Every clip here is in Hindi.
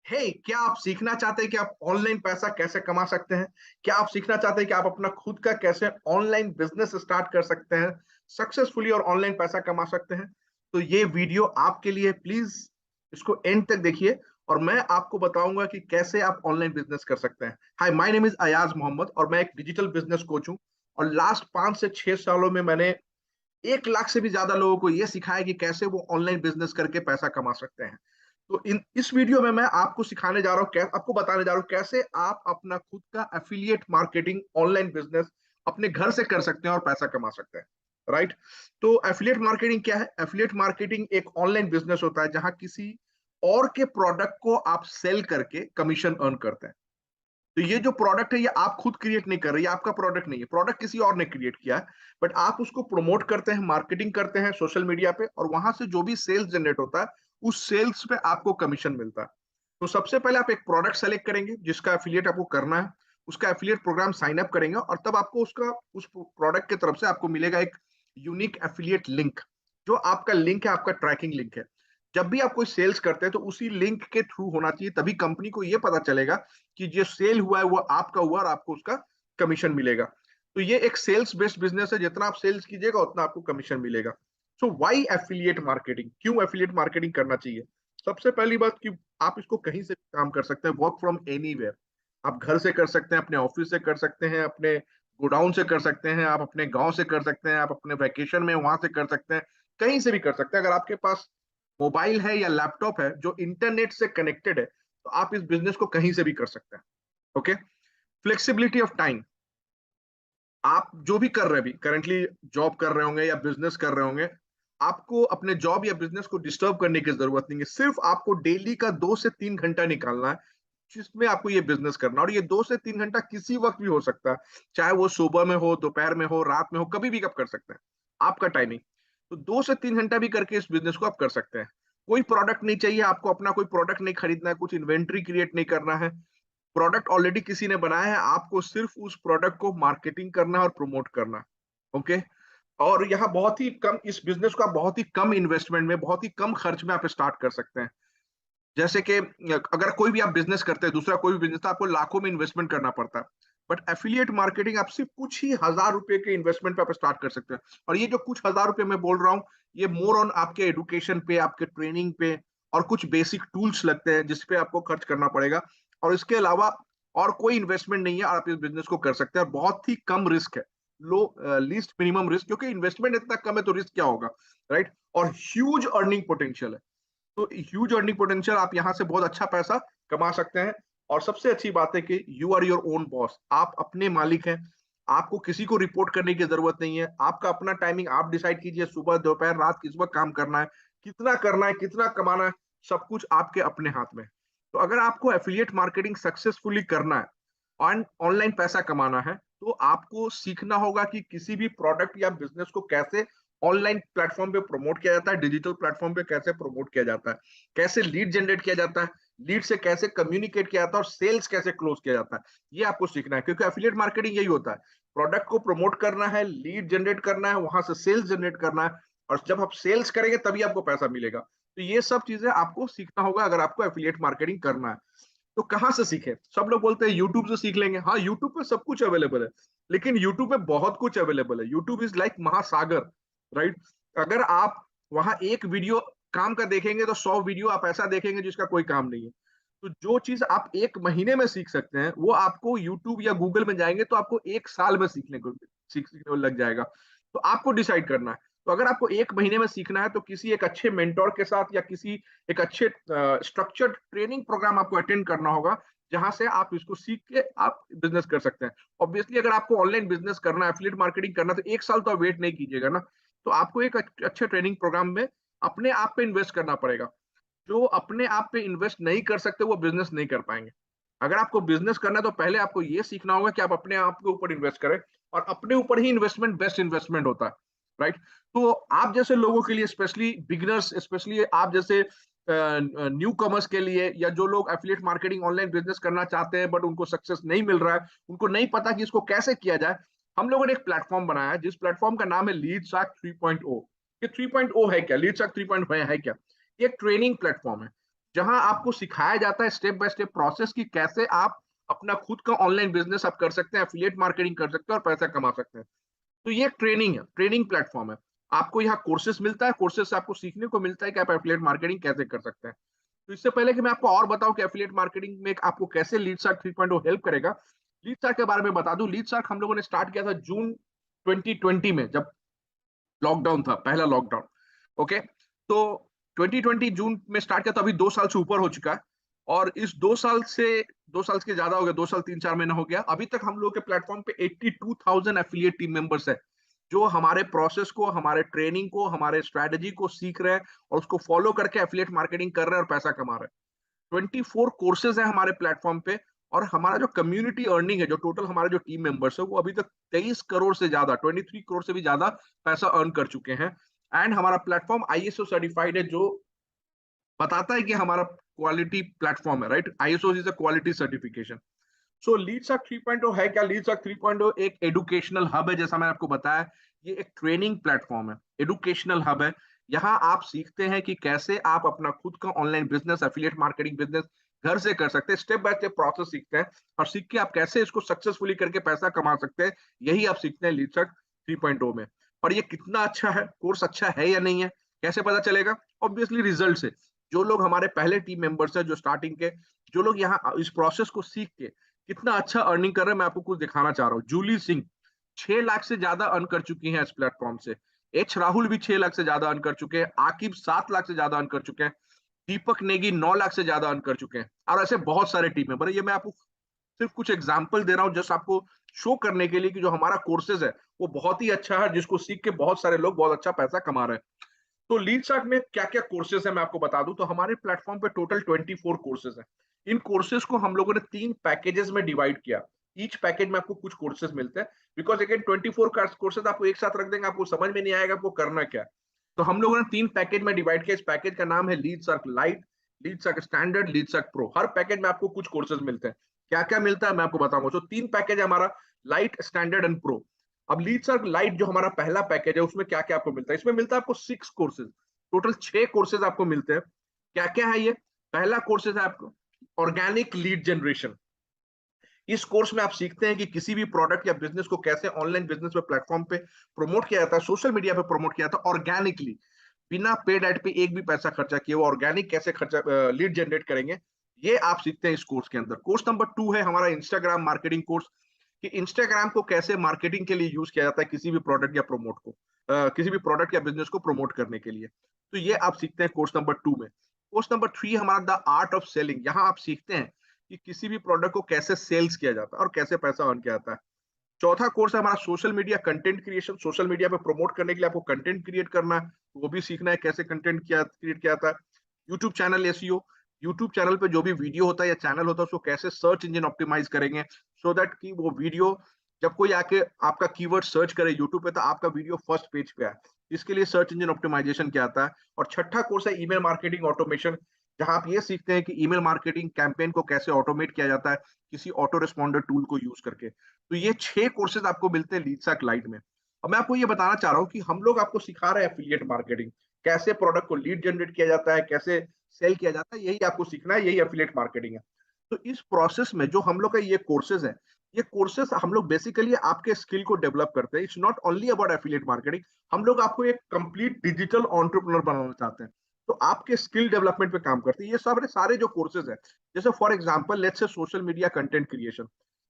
क्या आप सीखना चाहते हैं कि आप ऑनलाइन पैसा कैसे कमा सकते हैं? क्या आप सीखना चाहते हैं कि आप अपना खुद का कैसे ऑनलाइन बिजनेस स्टार्ट कर सकते हैं, सक्सेसफुली और ऑनलाइन पैसा कमा सकते हैं? तो ये वीडियो आपके लिए, प्लीज इसको एंड तक देखिए और मैं आपको बताऊंगा कि कैसे आप ऑनलाइन बिजनेस कर सकते हैं। Hi, my name is Ayaz Mohammad और मैं एक डिजिटल बिजनेस कोच हूं। और लास्ट 5 से 6 सालों में मैंने 1 लाख से भी ज्यादा लोगों को यह सिखाया कि कैसे वो ऑनलाइन बिजनेस करके पैसा कमा सकते हैं। तो इस वीडियो में मैं आपको सिखाने जा रहा हूँ, आपको बताने जा रहा हूँ कैसे आप अपना खुद का एफिलिएट मार्केटिंग ऑनलाइन बिजनेस अपने घर से कर सकते हैं और पैसा कमा सकते हैं। राइट। तो एफिलिएट मार्केटिंग क्या है? एफिलिएट मार्केटिंग एक ऑनलाइन बिजनेस होता है जहां किसी और के प्रोडक्ट को आप सेल करके कमीशन अर्न करते हैं। तो ये जो प्रोडक्ट है ये आप खुद क्रिएट नहीं कर रहे, ये आपका प्रोडक्ट नहीं है, प्रोडक्ट किसी और ने क्रिएट किया है। बट आप उसको प्रमोट करते हैं, मार्केटिंग करते हैं सोशल मीडिया पे, और वहां से जो भी सेल्स जनरेट होता है उस सेल्स पे आपको कमीशन मिलता है। तो सबसे पहले आप एक प्रोडक्ट सेलेक्ट करेंगे जिसका एफिलिएट आपको करना है, उसका एफिलिएट प्रोग्राम साइन अप करेंगे और तब आपको उसका उस प्रोडक्ट की तरफ से आपको मिलेगा एक यूनिक एफिलिएट लिंक। जो आपका लिंक है, आपका ट्रैकिंग लिंक है। जब भी आप कोई सेल्स करते हैं तो उसी लिंक के थ्रू होना चाहिए, तभी कंपनी को यह पता चलेगा कि जो सेल हुआ है वो आपका हुआ और आपको उसका कमीशन मिलेगा। तो ये एक सेल्स बेस्ड बिजनेस है, जितना आप सेल्स कीजिएगा उतना आपको कमीशन मिलेगा। So why affiliate marketing? क्यों एफिलिएट मार्केटिंग करना चाहिए? सबसे पहली बात कि आप इसको कहीं से भी काम कर सकते हैं, वर्क फ्रॉम एनीवेयर। आप घर से कर सकते हैं, अपने ऑफिस से कर सकते हैं, अपने गोडाउन से कर सकते हैं, आप अपने गांव से कर सकते हैं, आप अपने वैकेशन में वहां से कर सकते हैं, कहीं से भी कर सकते हैं। अगर आपके पास मोबाइल है या लैपटॉप है जो इंटरनेट से कनेक्टेड है तो आप इस बिजनेस को कहीं से भी कर सकते हैं। ओके। Flexibility of time. आप जो भी कर रहे हैं, अभी करंटली जॉब कर रहे होंगे या बिजनेस कर रहे होंगे, आपको अपने जॉब या बिजनेस को डिस्टर्ब करने की जरूरत नहीं है। सिर्फ आपको डेली का 2 से 3 घंटा निकालना है जिसमें आपको ये बिजनेस करना है। और ये 2 से 3 घंटा किसी वक्त भी हो सकता है, चाहे वो सुबह में हो, दोपहर में हो, रात में हो, कभी भी आप कर सकते हैं, आपका टाइमिंग। तो 2 से 3 घंटा भी करके इस बिजनेस को आप कर सकते हैं। कोई प्रोडक्ट नहीं चाहिए आपको, अपना कोई प्रोडक्ट नहीं खरीदना है, कुछ इन्वेंट्री क्रिएट नहीं करना है। प्रोडक्ट ऑलरेडी किसी ने बनाया है, आपको सिर्फ उस प्रोडक्ट को मार्केटिंग करना है और प्रमोट करना है। ओके। और यहाँ बहुत ही कम, इस बिजनेस को आप बहुत ही कम इन्वेस्टमेंट में, बहुत ही कम खर्च में आप स्टार्ट कर सकते हैं। जैसे कि अगर कोई भी आप बिजनेस करते हैं, दूसरा कोई भी बिजनेस, तो आपको लाखों में इन्वेस्टमेंट करना पड़ता है। बट एफिलिएट मार्केटिंग आप सिर्फ कुछ ही हजार रुपए के इन्वेस्टमेंट पे आप स्टार्ट कर सकते हैं। और ये जो कुछ हजार रुपए मैं बोल रहा हूँ, ये मोर ऑन आपके एडुकेशन पे, आपके ट्रेनिंग पे और कुछ बेसिक टूल्स लगते हैं जिसपे आपको खर्च करना पड़ेगा। और इसके अलावा और कोई इन्वेस्टमेंट नहीं है और आप इस बिजनेस को कर सकते हैं। बहुत ही कम रिस्क है, लो लीस्ट मिनिमम रिस्क, क्योंकि इन्वेस्टमेंट इतना कम है तो रिस्क क्या होगा? राइट। और ह्यूज अर्निंग पोटेंशियल है। तो ह्यूज अर्निंग पोटेंशियल, आप यहाँ से बहुत अच्छा पैसा कमा सकते हैं। और सबसे अच्छी बात है कि you are your own boss, आप अपने मालिक हैं। आपको किसी को रिपोर्ट करने की जरूरत नहीं है, आपका अपना टाइमिंग आप डिसाइड कीजिए, सुबह दोपहर रात किस वक्त काम करना है, कितना कमाना है, सब कुछ आपके अपने हाथ में है। तो अगर आपको एफिलिएट मार्केटिंग सक्सेसफुली करना है और ऑनलाइन पैसा कमाना है, तो आपको सीखना होगा कि किसी भी प्रोडक्ट या बिजनेस को कैसे ऑनलाइन प्लेटफॉर्म पे प्रमोट किया जाता है, डिजिटल प्लेटफॉर्म पे कैसे प्रमोट किया जाता है, कैसे लीड जनरेट किया जाता है, लीड से कैसे कम्युनिकेट किया जाता है और सेल्स कैसे क्लोज किया जाता है। ये आपको सीखना है, क्योंकि एफिलिएट मार्केटिंग यही होता है। प्रोडक्ट को प्रमोट करना है, लीड जनरेट करना है, वहां से सेल्स जनरेट करना है। और जब आप सेल्स करेंगे तभी आपको पैसा मिलेगा। तो ये सब चीजें आपको सीखना होगा अगर आपको एफिलिएट मार्केटिंग करना है। तो कहाँ से सीखे? सब लोग बोलते हैं यूट्यूब से सीख लेंगे। हाँ, यूट्यूब पे सब कुछ अवेलेबल है, लेकिन यूट्यूब पे बहुत कुछ अवेलेबल है। यूट्यूब इज लाइक महासागर। राइट। अगर आप वहां एक वीडियो काम का देखेंगे तो 100 वीडियो आप ऐसा देखेंगे जिसका कोई काम नहीं है। तो जो चीज आप 1 महीने में सीख सकते हैं वो आपको यूट्यूब या गूगल में जाएंगे तो आपको 1 साल में सीखने को लग जाएगा। तो आपको डिसाइड करना है। तो अगर आपको 1 महीने में सीखना है तो किसी एक अच्छे मेंटोर के साथ या किसी एक अच्छे स्ट्रक्चर्ड ट्रेनिंग प्रोग्राम आपको अटेंड करना होगा, जहां से आप इसको सीख के आप बिजनेस कर सकते हैं। ऑब्वियसली अगर आपको ऑनलाइन बिजनेस करना है, एफिलिएट मार्केटिंग करना है, तो 1 साल तो आप वेट नहीं कीजिएगा ना। तो आपको एक अच्छे ट्रेनिंग प्रोग्राम में अपने आप पे इन्वेस्ट करना पड़ेगा। जो अपने आप पे इन्वेस्ट नहीं कर सकते वो बिजनेस नहीं कर पाएंगे। अगर आपको बिजनेस करना है तो पहले आपको ये सीखना होगा कि आप अपने आप के ऊपर इन्वेस्ट करें, और अपने ऊपर ही इन्वेस्टमेंट बेस्ट इन्वेस्टमेंट होता है। राइट। तो आप जैसे लोगों के लिए, स्पेशली बिगिनर्स, स्पेशली आप जैसे न्यू कमर्स के लिए, या जो लोग एफिलिएट मार्केटिंग ऑनलाइन बिजनेस करना चाहते हैं बट उनको सक्सेस नहीं मिल रहा है, उनको नहीं पता कि इसको कैसे किया जाए, हम लोगों ने एक प्लेटफॉर्म बनाया है जिस प्लेटफॉर्म का नाम है लीड शार्क 3.0। ये 3.0 है क्या? लीड शार्क 3.0 है क्या? ये एक ट्रेनिंग प्लेटफॉर्म है जहां आपको सिखाया जाता है स्टेप बाय स्टेप प्रोसेस कि कैसे आप अपना खुद का ऑनलाइन बिजनेस आप कर सकते हैं, एफिलिएट मार्केटिंग कर सकते हैं और पैसा कमा सकते हैं। तो ये एक ट्रेनिंग है, ट्रेनिंग प्लेटफॉर्म है। आपको यहाँ कोर्सेस मिलता है, कोर्सेस से आपको सीखने को मिलता है कि आप एफिलिएट मार्केटिंग कैसे कर सकते हैं। तो इससे पहले कि मैं आपको और बताऊं कि एफिलिएट मार्केटिंग में आपको कैसे लीड शार्क 3.0 हेल्प करेगा, लीड शार्क के बारे में बता दूं। लीड शार्क हम लोगों ने स्टार्ट किया था जून 2020 में, जब लॉकडाउन था, पहला लॉकडाउन। ओके, तो 2020 जून में स्टार्ट किया, तो अभी 2 साल से ऊपर हो चुका है। और इस 2 साल से, 2 साल के ज्यादा हो गया, 2 साल 3-4 महीना हो गया। अभी तक हम लोग के प्लेटफॉर्म पे 82,000 एफिलिएट टीम मेंबर्स है, जो हमारे प्रोसेस को, हमारे ट्रेनिंग को, हमारे स्ट्रेटेजी को सीख रहे हैं और उसको फॉलो करके एफिलिएट मार्केटिंग कर रहे हैं और पैसा कमा रहे हैं। 24 कोर्सेज है हमारे प्लेटफॉर्म पे। और हमारा जो कम्युनिटी अर्निंग है, जो टोटल हमारे जो टीम मेंबर्स है, वो अभी तक 23 करोड़ से ज्यादा, 23 करोड़ से भी ज्यादा पैसा अर्न कर चुके हैं। एंड हमारा प्लेटफॉर्म आईएसओ सर्टिफाइड है, जो बताता है कि हमारा क्वालिटी प्लेटफॉर्म है, right. ISO is a quality certification. So लीडसक 3.0 है क्या? लीडसक 3.0 एक एडुकेशनल हब है, जैसा मैंने आपको बताया। ये एक ट्रेनिंग प्लेटफॉर्म है, एडुकेशनल हब है। यहाँ आप सीखते हैं कि कैसे आप अपना खुद का online business, affiliate marketing business घर से कर सकते हैं। स्टेप बाय स्टेप प्रोसेस सीखते हैं और सीख के आप कैसे इसको सक्सेसफुली करके पैसा कमा सकते हैं, यही आप सीखते हैं लीडसक 3.0 में। और ये कितना अच्छा है, कोर्स अच्छा है या नहीं है, कैसे पता चलेगा? ऑब्वियसली रिजल्ट से। जो लोग हमारे पहले टीम मेंबर्स हैं, जो स्टार्टिंग के, जो लोग यहाँ इस प्रोसेस को सीख के कितना अच्छा अर्निंग कर रहे हैं, मैं आपको कुछ दिखाना चाह रहा हूँ। जूली सिंह 6 लाख से ज्यादा अर्न कर चुकी हैं इस प्लेटफॉर्म से। एच राहुल भी 6 लाख से ज्यादा अर्न कर चुके हैं। आकिब 7 लाख से ज्यादा अर्न कर चुके हैं। दीपक नेगी 9 लाख से ज्यादा अर्न कर चुके हैं। और ऐसे बहुत सारे टीम मेंबर है। ये मैं आपको सिर्फ कुछ एग्जाम्पल दे रहा हूँ, जस्ट आपको शो करने के लिए कि जो हमारा कोर्सेज है वो बहुत ही अच्छा है, जिसको सीख के बहुत सारे लोग बहुत अच्छा पैसा कमा रहे हैं। तो लीड शार्क में क्या क्या कोर्सेज है मैं आपको बता दूं। तो हमारे प्लेटफॉर्म पे टोटल 24 कोर्सेज हैं। इन कोर्सेज को हम लोगों ने 3 पैकेजेस में डिवाइड किया। ईच पैकेज में आपको कुछ कोर्सेज मिलते हैं, बिकॉज अगेन 24 कोर्सेज आपको एक साथ रख देंगे, आपको समझ में नहीं आएगा आपको करना क्या। तो हम लोगों ने 3 पैकेज में डिवाइड किया। इस पैकेज का नाम है Lead Shark Lite, Lead Shark Standard, Lead Shark Pro. हर पैकेज में आपको कुछ कोर्सेज मिलते हैं। क्या क्या मिलता है मैं आपको बताऊंगा। तो 3 पैकेज है हमारा, लाइट, स्टैंडर्ड एंड प्रो। अब लीड शार्क लाइट जो हमारा पहला पैकेज है, उसमें क्या क्या आपको मिलता है? इसमें मिलता है आपको 6 कोर्सेज। टोटल 6 कोर्सेज आपको मिलते हैं। क्या क्या है ये? पहला कोर्सेज है आपको ऑर्गेनिक लीड जनरेशन। इस कोर्स में आप सीखते हैं कि किसी भी प्रोडक्ट या बिजनेस को कैसे ऑनलाइन बिजनेस पे प्लेटफॉर्म पे प्रमोट किया जाता है, सोशल मीडिया पे प्रमोट किया जाता है ऑर्गेनिकली, बिना पेड एड पे एक भी पैसा खर्चा किए। वो ऑर्गेनिक कैसे खर्चा लीड जनरेट करेंगे, ये आप सीखते हैं इस कोर्स के अंदर। कोर्स नंबर 2 है हमारा इंस्टाग्राम मार्केटिंग कोर्स, कि इंस्टाग्राम को कैसे मार्केटिंग के लिए यूज किया जाता है, किसी भी प्रोडक्ट या प्रमोट को, किसी भी प्रोडक्ट या बिजनेस को प्रमोट करने के लिए। तो ये आप सीखते हैं कोर्स नंबर 2 में। कोर्स नंबर 3 हमारा द आर्ट ऑफ सेलिंग। यहाँ आप सीखते हैं कि किसी भी प्रोडक्ट को कैसे सेल्स किया जाता है और कैसे पैसा अर्न किया जाता है। चौथा कोर्स है हमारा social media content creation. Social media पे प्रमोट करने के लिए आपको कंटेंट क्रिएट करना है, तो वो भी सीखना है कैसे कंटेंट क्रिएट किया जाता है। YouTube channel SEO, YouTube channel पे जो भी वीडियो होता है या चैनल होता है, उसको कैसे सर्च इंजन ऑप्टिमाइज करेंगे, सो दैट कि वो वीडियो जब कोई आके आपका कीवर्ड सर्च करे यूट्यूब पे, तो आपका वीडियो फर्स्ट पेज पे आए। इसके लिए सर्च इंजन ऑप्टिमाइजेशन क्या आता है। और छठा कोर्स है ईमेल मार्केटिंग ऑटोमेशन, जहां आप ये सीखते हैं कि ईमेल मार्केटिंग कैंपेन को कैसे ऑटोमेट किया जाता है किसी ऑटो रिस्पॉन्डर टूल को यूज करके। तो ये 6 कोर्सेज आपको मिलते हैं लीडसैक लाइट में। और मैं आपको ये बताना चाह रहा हूँ कि हम लोग आपको सिखा रहे हैं एफिलिएट मार्केटिंग, कैसे प्रोडक्ट को लीड जनरेट किया जाता है, कैसे सेल किया जाता है, यही आपको सीखना है, यही एफिलिएट मार्केटिंग है। तो इस प्रोसेस में जो हम लोग का ये कोर्सेज है, ये कोर्सेज हम लोग बेसिकली आपके स्किल को डेवलप करते हैं। It's not only about affiliate marketing. हम लोग आपको एक कंप्लीट डिजिटल एंटरप्रेन्योर बनाना चाहते हैं, तो आपके स्किल डेवलपमेंट पे काम करते हैं ये सब सारे जो कोर्सेज है। जैसे for example let's say social media content creation,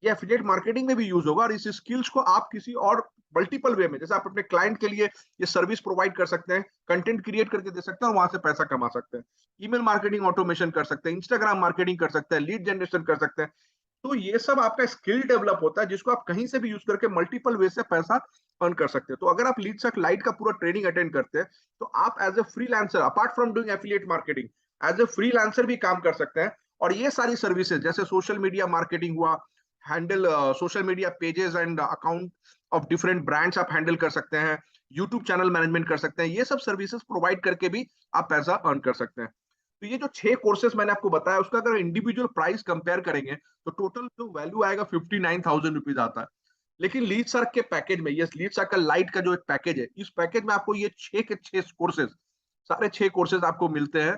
ये एफिलिएट मार्केटिंग में भी यूज होगा। और इस स्किल्स को आप किसी और मल्टीपल वे में, जैसे आप अपने क्लाइंट के लिए ये सर्विस प्रोवाइड कर सकते हैं, कंटेंट क्रिएट करके दे सकते हैं और वहां से पैसा कमा सकते हैं। ईमेल मार्केटिंग ऑटोमेशन कर सकते हैं, इंस्टाग्राम मार्केटिंग कर सकते हैं, लीड जनरेशन कर सकते हैं। तो ये सब आपका स्किल डेवलप होता है, जिसको आप कहीं से भी यूज करके मल्टीपल वे से पैसा अर्न कर सकते हैं। तो अगर आप लीडसैक लाइट का पूरा ट्रेनिंग अटेंड करते हैं, तो आप as a freelancer, apart from doing affiliate marketing, as a freelancer भी काम कर सकते हैं। और ये सारी सर्विसेज जैसे सोशल मीडिया मार्केटिंग हुआ, handle social media pages and account of different brands आप हैंडल कर सकते हैं, यूट्यूब चैनल मैनेजमेंट कर सकते हैं, ये सब सर्विसेज प्रोवाइड करके भी आप पैसा अर्न कर सकते हैं। तो ये जो 6 कोर्सेज मैंने आपको बताया, उसका अगर इंडिविजुअल प्राइस कंपेयर करेंगे, तो टोटल जो वैल्यू आएगा 59,000 रुपीज आता है। लेकिन लीड सर्क के पैकेज में, ये लीड सर्क का लाइट का जो एक पैकेज है, इस पैकेज में आपको ये 6 के 6 कोर्सेज, सारे 6 कोर्सेज आपको मिलते हैं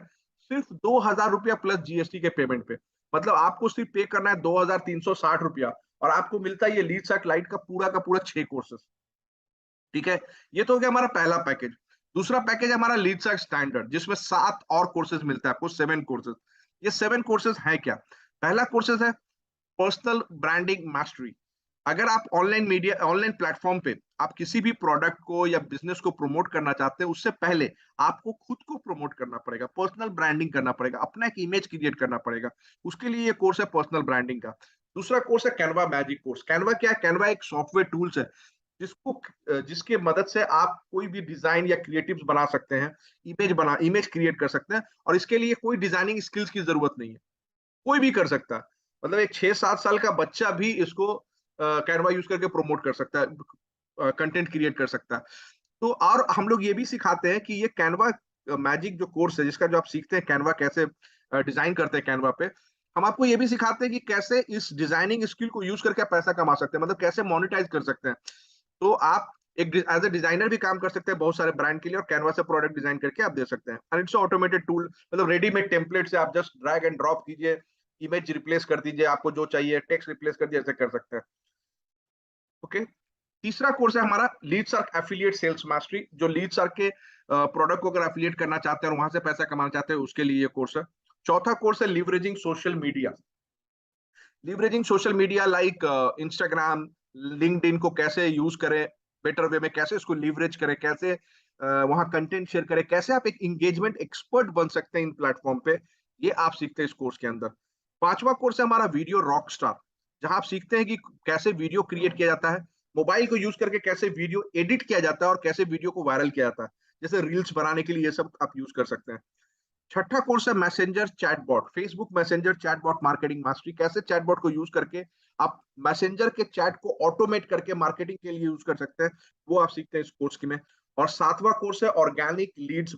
सिर्फ 2,000 रुपया प्लस जीएसटी के पेमेंट पे। मतलब आपको सिर्फ पे करना है 2,360 रुपया और आपको मिलता है ये लीड सर्क लाइट का पूरा 6 कोर्सेस। ठीक है, ये तो हो गया हमारा पहला पैकेज। दूसरा पैकेज है हमारा लीड सर्क स्टैंडर्ड, जिसमें 7 और कोर्सेज मिलता है आपको, 7 कोर्सेज। ये 7 कोर्सेज है क्या? पहला कोर्सेज है पर्सनल ब्रांडिंग मास्टरी। अगर आप ऑनलाइन मीडिया, ऑनलाइन प्लेटफॉर्म पे आप किसी भी प्रोडक्ट को या बिजनेस को प्रमोट करना चाहते हैं, उससे पहले आपको खुद को प्रमोट करना पड़ेगा, पर्सनल ब्रांडिंग करना पड़ेगा, अपना एक इमेज क्रिएट करना पड़ेगा। उसके लिए ये कोर्स है पर्सनल ब्रांडिंग का। दूसरा कोर्स है कैनवा मैजिक कोर्स। कैनवा क्या है? कैनवा एक सॉफ्टवेयर टूल्स है जिसके मदद से आप कोई भी डिजाइन या क्रिएटिव्स बना सकते हैं, इमेज क्रिएट कर सकते हैं, और इसके लिए कोई डिजाइनिंग स्किल्स की जरूरत नहीं है, कोई भी कर सकता है। मतलब एक 6-7 साल का बच्चा भी इसको कैनवा यूज करके प्रमोट कर सकता है, कंटेंट क्रिएट कर सकता है। तो और हम लोग ये भी सिखाते हैं कि ये कैनवा मैजिक जो कोर्स है, जिसका जो आप सीखते हैं कैनवा कैसे डिजाइन करते हैं कैनवा पे, हम आपको ये भी सिखाते हैं कि कैसे इस डिजाइनिंग स्किल को यूज करके आप पैसा कमा सकते हैं, मतलब कैसे मोनेटाइज कर सकते हैं। तो आप एक एज ए डिजाइनर भी काम कर सकते हैं बहुत सारे ब्रांड के लिए, और कैनवा से प्रोडक्ट डिजाइन करके आप दे सकते हैं। एंड इट्स ऑटोमेटेड टूल, मतलब रेडीमेड टेम्पलेट से आप जस्ट ड्रैग एंड ड्रॉप कीजिए, इमेज रिप्लेस कर दीजिए, आपको जो चाहिए टेक्स्ट रिप्लेस कर दीजिए, ऐसे कर सकते हैं। ओके। तीसरा कोर्स है हमारा लीड सर्क एफिलिएट सेल्स मास्टरी, जो लीड सर्क के प्रोडक्ट को अगर एफिलिएट करना चाहते हैं और वहां से पैसा कमाना चाहते हैं, उसके लिए ये कोर्स है। चौथा कोर्स है leveraging social media. Leveraging social media like Instagram, LinkedIn को कैसे यूज करें बेटर वे में, कैसे इसको लिवरेज करें, कैसे वहां कंटेंट शेयर करें, कैसे आप एक इंगेजमेंट एक्सपर्ट बन सकते हैं इन प्लेटफॉर्म पे, ये आप सीखते हैं इस कोर्स के अंदर। पांचवा कोर्स है हमारा वीडियो रॉक स्टार, जहां आप सीखते हैं कि कैसे वीडियो क्रिएट किया जाता है, मोबाइल को यूज करके कैसे वीडियो एडिट किया जाता है और कैसे वीडियो को वायरल किया जाता है, जैसे रील्स बनाने के लिए ये सब आप यूज कर सकते हैं। छठा कोर्स है messenger chatbot, Facebook messenger chatbot marketing mastery, कैसे चैटबॉट को यूज करके आप मैसेंजर के चैट को ऑटोमेट करके मार्केटिंग के लिए यूज कर सकते हैं, वो आप सीखते हैं इस कोर्स की में। और सातवां कोर्स है ऑर्गेनिक लीड्स